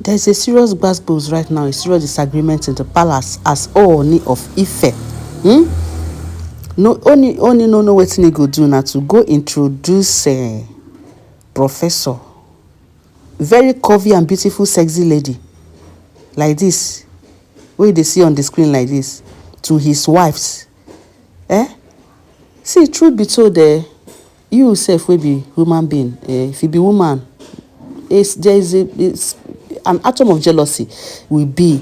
There's a serious gbasgbos right now, a serious disagreement in the palace as Ooni of Ife. No, Ooni no know wetin he go do now to go introduce Professor, very curvy and beautiful sexy lady like this, wey dey see on the screen like this, to his wives. See, truth be told, you sef wey be human being, if you be woman, there is an atom of jealousy will be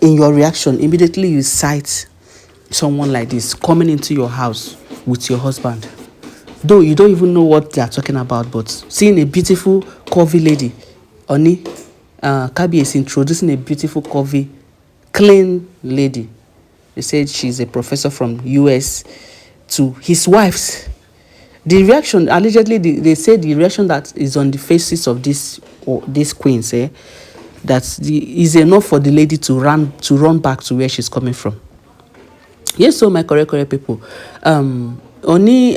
in your reaction immediately you sight someone like this coming into your house with your husband, though you don't even know what they are talking about. But seeing a beautiful curvy lady, Ooni, Kabi is introducing a beautiful curvy clean lady. They said she's a professor from US to his wives. The reaction, allegedly, they say the reaction that is on the faces of these queens, that is enough for the lady to run back to where she's coming from. Yes, so my correct people, Ooni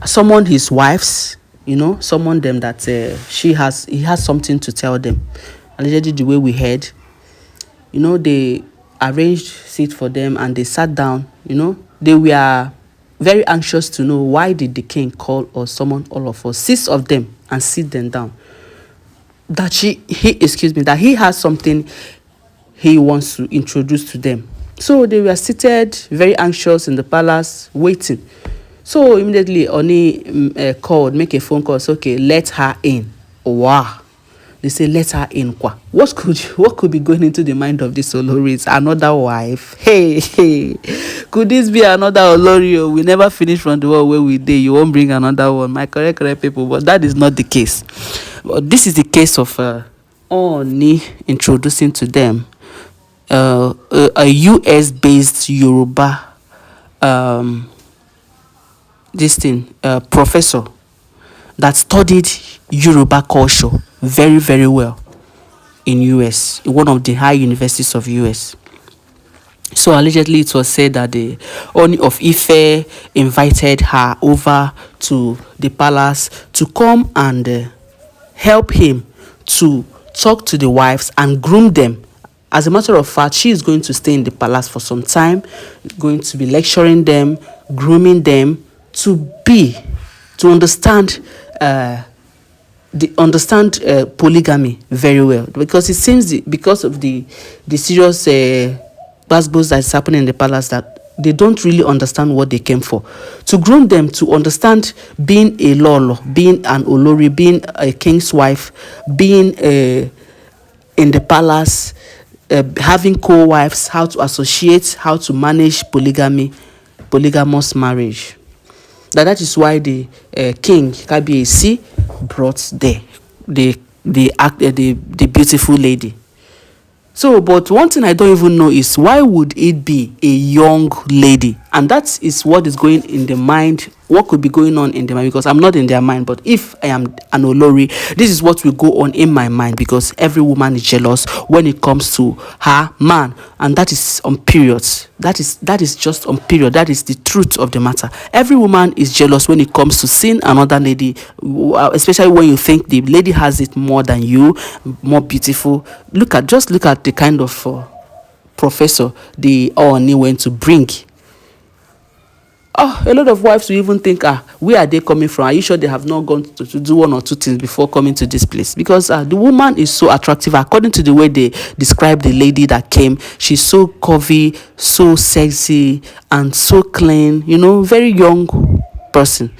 summoned his wives, summoned them that he has something to tell them. Allegedly, the way we heard, they arranged seat for them and they sat down. They were very anxious to know why did the king call or summon all of us, 6 of them, and sit them down. That that he has something he wants to introduce to them. So they were seated, very anxious in the palace, waiting. So immediately Ooni called, make a phone call. So, okay, let her in. Wow. They say, let her in. What could be going into the mind of this oloris? Another wife? Hey. Could this be another olori? We never finish from the one where we did. You won't bring another one. My correct people. But that is not the case. But this is the case of Ooni introducing to them a US-based Yoruba professor that studied Yoruba culture very, very well in US, in one of the high universities of US. So allegedly it was said that the Ooni of Ife invited her over to the palace to come and help him to talk to the wives and groom them. As a matter of fact, she is going to stay in the palace for some time, going to be lecturing them, grooming them to understand polygamy very well, because it seems because of the serious gbasgbos that is happening in the palace that they don't really understand what they came for. To groom them to understand being a lolo, being an olori, being a king's wife, being in the palace, having co-wives, how to associate, how to manage polygamous marriage. That is why the king Kabiyesi brought the beautiful lady. So, but one thing I don't even know is why would it be a young lady? And that is what is going in the mind. What could be going on in the mind? Because I'm not in their mind. But if I am an olori, this is what will go on in my mind, because every woman is jealous when it comes to her man, and that is on periods. That is just on period. That is the truth of the matter. Every woman is jealous when it comes to seeing another lady, especially when you think the lady has it more than you, more beautiful. Just look at the kind of professor the Ooni went to bring. A lot of wives will even think, where are they coming from? Are you sure they have not gone to do one or two things before coming to this place? Because the woman is so attractive. According to the way they describe the lady that came, she's so curvy, so sexy, and so clean, very young person.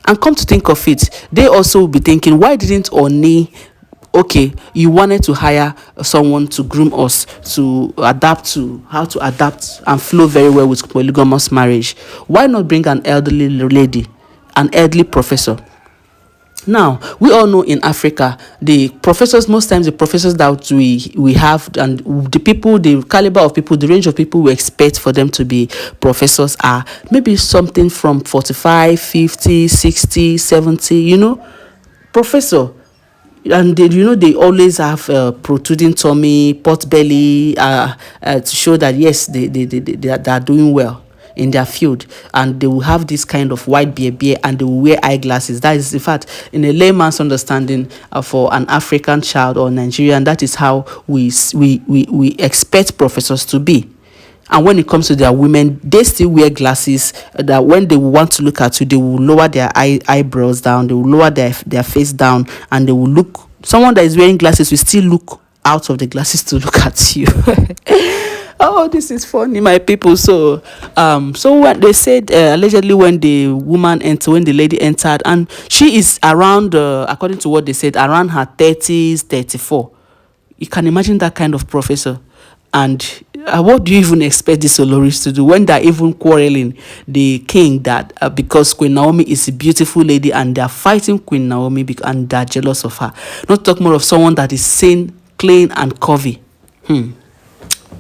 And come to think of it, they also will be thinking, why didn't Ooni, okay, you wanted to hire someone to groom us, to adapt to how to adapt and flow very well with polygamous marriage. Why not bring an elderly lady, an elderly professor? Now, we all know in Africa, most times the professors that we have, and the caliber of people, the range of people we expect for them to be professors are maybe something from 45, 50, 60, 70, professor. And they always have protruding tummy, pot belly, to show that yes, they are doing well. in their field, and they will have this kind of white beard, and they will wear eyeglasses. That is, in fact, in a layman's understanding, for an African child or Nigerian, that is how we expect professors to be. And when it comes to their women, they still wear glasses, that when they want to look at you, they will lower their eyebrows down, they will lower their face down, and they will look. Someone that is wearing glasses will still look out of the glasses to look at you. Oh, this is funny, my people. So what they said, allegedly, when the lady entered, and she is around, according to what they said, around her 30s, 34. You can imagine that kind of professor. And what do you even expect the oloris to do when they're even quarreling the king, that because Queen Naomi is a beautiful lady, and they're fighting Queen Naomi and they're jealous of her? Not talk more of someone that is sane, clean, and curvy.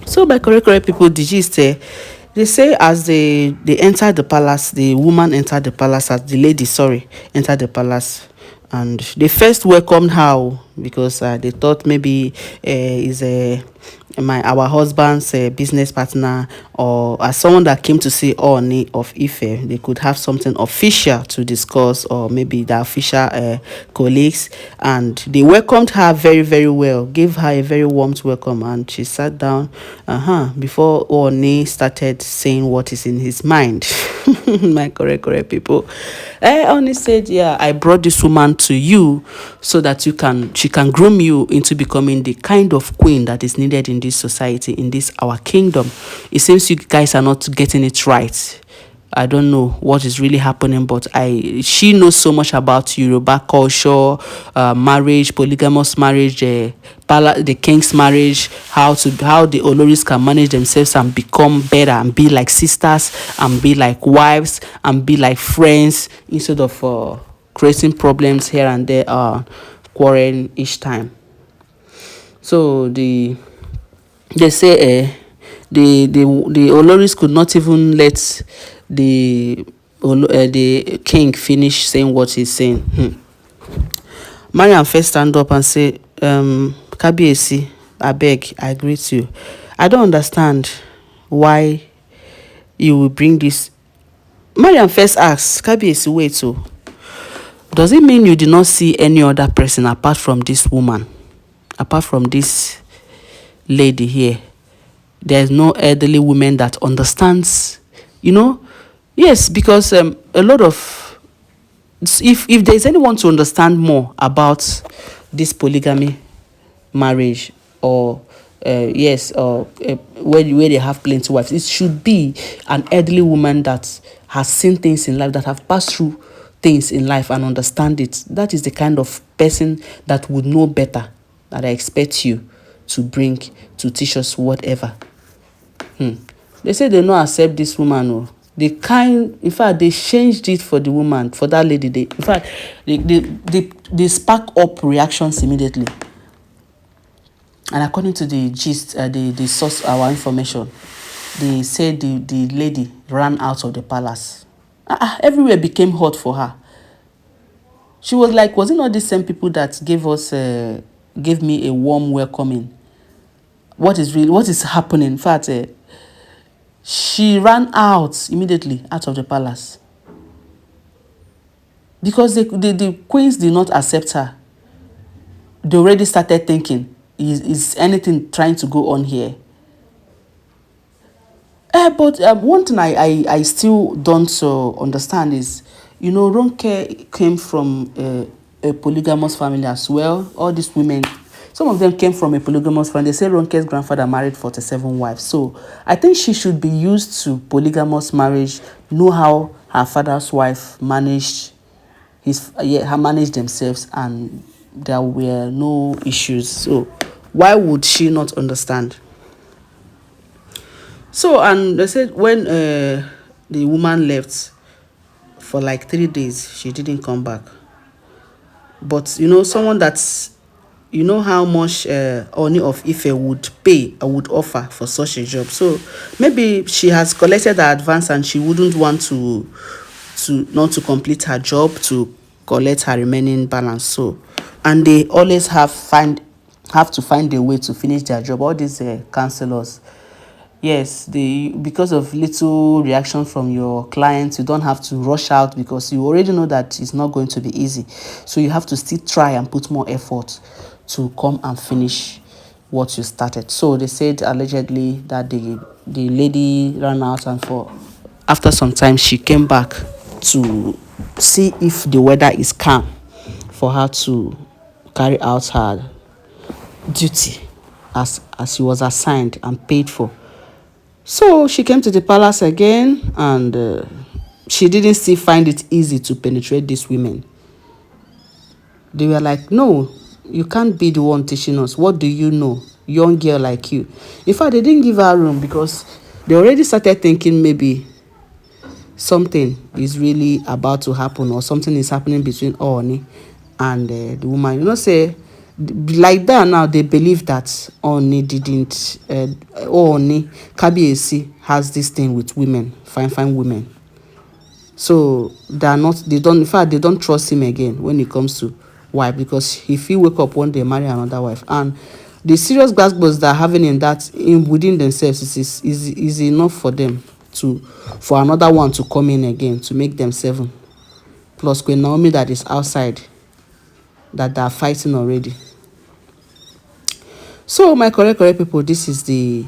So by correct people, the gist, they say as they entered the palace, the woman entered the palace, as the lady, entered the palace, and they first welcomed her, because they thought maybe is our husband's business partner, or as someone that came to see Ooni of Ife. They could have something official to discuss, or maybe the official colleagues, and they welcomed her very, very well, gave her a very warm welcome, and she sat down before Ooni started saying what is in his mind. My correct people. Ooni said, yeah, I brought this woman to you so that she can groom you into becoming the kind of queen that is needed in this society, in this our kingdom. It seems you guys are not getting it right. I don't know what is really happening, but she knows so much about Yoruba culture, marriage, polygamous marriage, the king's marriage, how the oloris can manage themselves and become better, and be like sisters, and be like wives, and be like friends, instead of creating problems here and there, quarreling each time. So they say the oloris could not even let the king finish saying what he's saying. Mariam first stand up and say, Kabiyesi, abeg, I greet you. I don't understand why you will bring this. Mariam first asks, Kabiyesi, wait, so does it mean you did not see any other person apart from this woman, apart from this lady here? There's no elderly woman that understands, Yes, because a lot of, if there's anyone to understand more about this polygamy marriage, or where they have plenty wives, it should be an elderly woman that has seen things in life, that have passed through things in life and understand it. That is the kind of person that would know better, that I expect you to bring to teach us whatever. They say they don't accept this woman. In fact, they changed it for the woman, for that lady. They spark up reactions immediately. And according to the gist, the source, our information, they said the lady ran out of the palace. Everywhere became hot for her. She was like, was it not the same people that gave me a warm welcoming? What is happening? In fact, she ran immediately out of the palace, because the queens did not accept her. They already started thinking, is anything trying to go on here? But one thing I still don't understand is, Ronke came from a polygamous family as well. All these women, some of them came from a polygamous family. They say Ronke's grandfather married 47 wives. So I think she should be used to polygamous marriage, know how her father's wife managed themselves, and there were no issues. So why would she not understand? So, and they said when the woman left for like 3 days, she didn't come back. But someone that's, how much Ooni of Ife would pay or would offer for such a job. So maybe she has collected the advance, and she wouldn't want to not to complete her job, to collect her remaining balance. So, and they always have to find a way to finish their job. All these counselors, Yes, because of little reaction from your clients, you don't have to rush out because you already know that it's not going to be easy. So you have to still try and put more effort to come and finish what you started. So they said allegedly that the lady ran out, and for after some time she came back to see if the weather is calm for her to carry out her duty as she was assigned and paid for. So she came to the palace again, and she didn't still find it easy to penetrate these women. They were like, no, you can't be the one teaching us. What do you know? Young girl like you. In fact, they didn't give her room because they already started thinking maybe something is really about to happen, or something is happening between Ooni and the woman. Say, like that now, they believe that Ooni didn't, Ooni, Kabiyesi has this thing with women, fine women. So they don't, in fact, they don't trust him again when it comes to wife, because if he wake up one day, marry another wife, and the serious gbasgbos they're having within themselves is enough for them for another one to come in again to make them 7. Plus Queen Naomi that is outside, that they are fighting already. So my correct people, this is the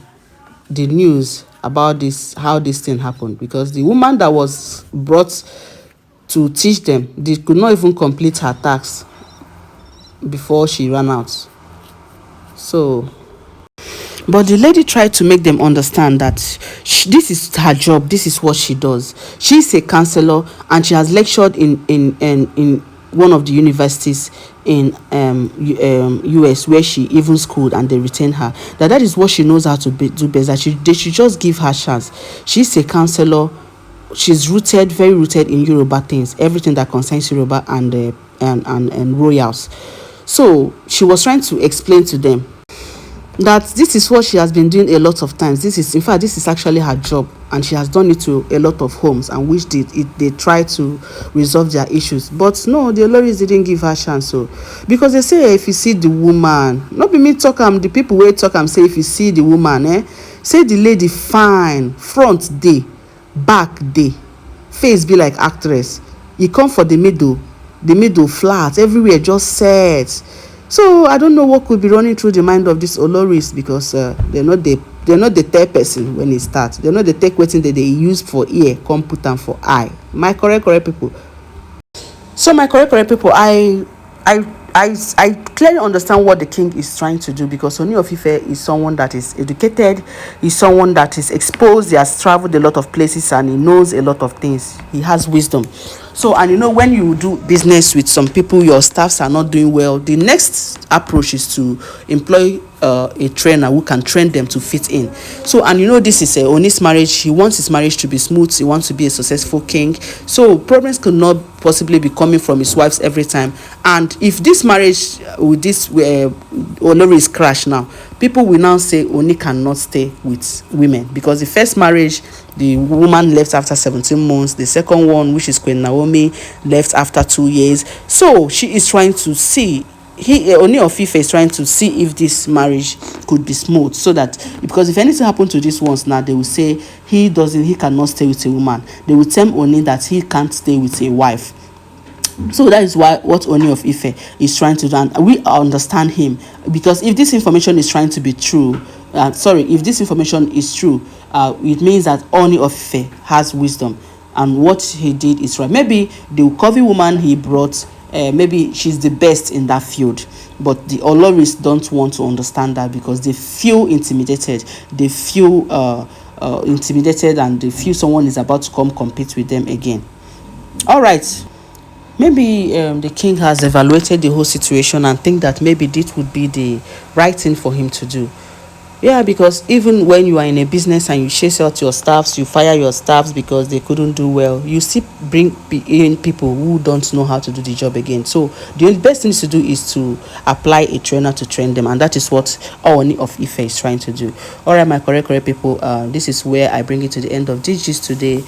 news about this, how this thing happened, because the woman that was brought to teach them, they could not even complete her task before she ran out. So, but the lady tried to make them understand that this is her job, this is what she does. She's a counselor, and she has lectured in one of the universities in US, where she even schooled, and they retained her. That is what she knows how to do best. That they should just give her chance. She's a counselor. She's very rooted in Yoruba things, everything that concerns Yoruba and royals. So she was trying to explain to them that this is what she has been doing a lot of times. This is actually her job, and she has done it to a lot of homes, and which they try to resolve their issues. But no, the oloris didn't give her chance. So because they say, if you see the woman, not be me talk the people wey talk say, if you see the woman, say the lady fine, front day, back day, face be like actress, e come for the middle flat, everywhere just set. So I don't know what could be running through the mind of this oloris, because they're not the third person when it starts. They're not the take wetin that they use for ear come put am for eye. My correct people. So my correct people, I clearly understand what the king is trying to do, because Ooni of Ife is someone that is educated, is someone that is exposed, he has traveled a lot of places, and he knows a lot of things. He has wisdom. So, and when you do business with some people, your staffs are not doing well, the next approach is to employ a trainer who can train them to fit in. So, and this is Ooni's marriage. He wants his marriage to be smooth. He wants to be a successful king. So problems could not possibly be coming from his wives every time. And if this marriage with this oloris crash now, people will now say Ooni cannot stay with women, because the first marriage, the woman left after 17 months. The second one, which is Queen Naomi, left after 2 years. So she is trying to see, Ooni of Ife is trying to see if this marriage could be smooth, so that, because if anything happened to these ones now, they will say he cannot stay with a woman. They will tell Ooni that he can't stay with a wife. So that is what Ooni of Ife is trying to do, and we understand him, because if this information is trying to be true, if this information is true, it means that Ooni of Ife has wisdom, and what he did is right. Maybe the curvy woman he brought, maybe she's the best in that field, but the oloris don't want to understand that, because they feel intimidated, and they feel someone is about to come compete with them again. All right. Maybe the king has evaluated the whole situation and think that maybe this would be the right thing for him to do. Yeah, because even when you are in a business and you chase out your staffs, you fire your staffs because they couldn't do well, you still bring in people who don't know how to do the job again. So the only best thing to do is to apply a trainer to train them, and that is what Ooni of Ife is trying to do. All right, my correct people, this is where I bring it to the end of this gist today.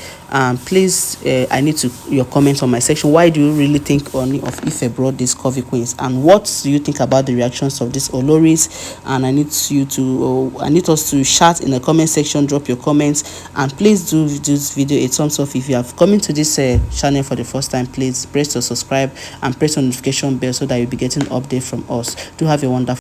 Please, I need your comments on my section. Why do you really think Ooni of Ife brought these curvy queens, and what do you think about the reactions of these oloris? And I need you to So I need us to chat in the comment section, drop your comments, and please do this video a thumbs up. If you have come into this channel for the first time, please press the subscribe and press the notification bell so that you'll be getting update from us. Do have a wonderful